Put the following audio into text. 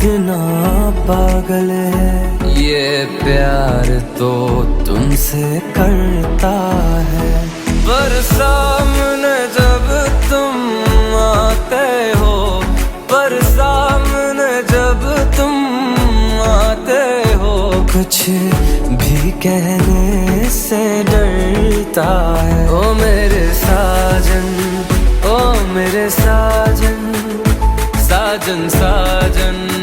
समझना पागल है, ये प्यार तो तुमसे करता है। पर सामने जब तुम आते हो, पर सामने जब तुम आते हो, कुछ भी कहने से डरता है। ओ मेरे साजन, ओ मेरे साजन, साजन साजन।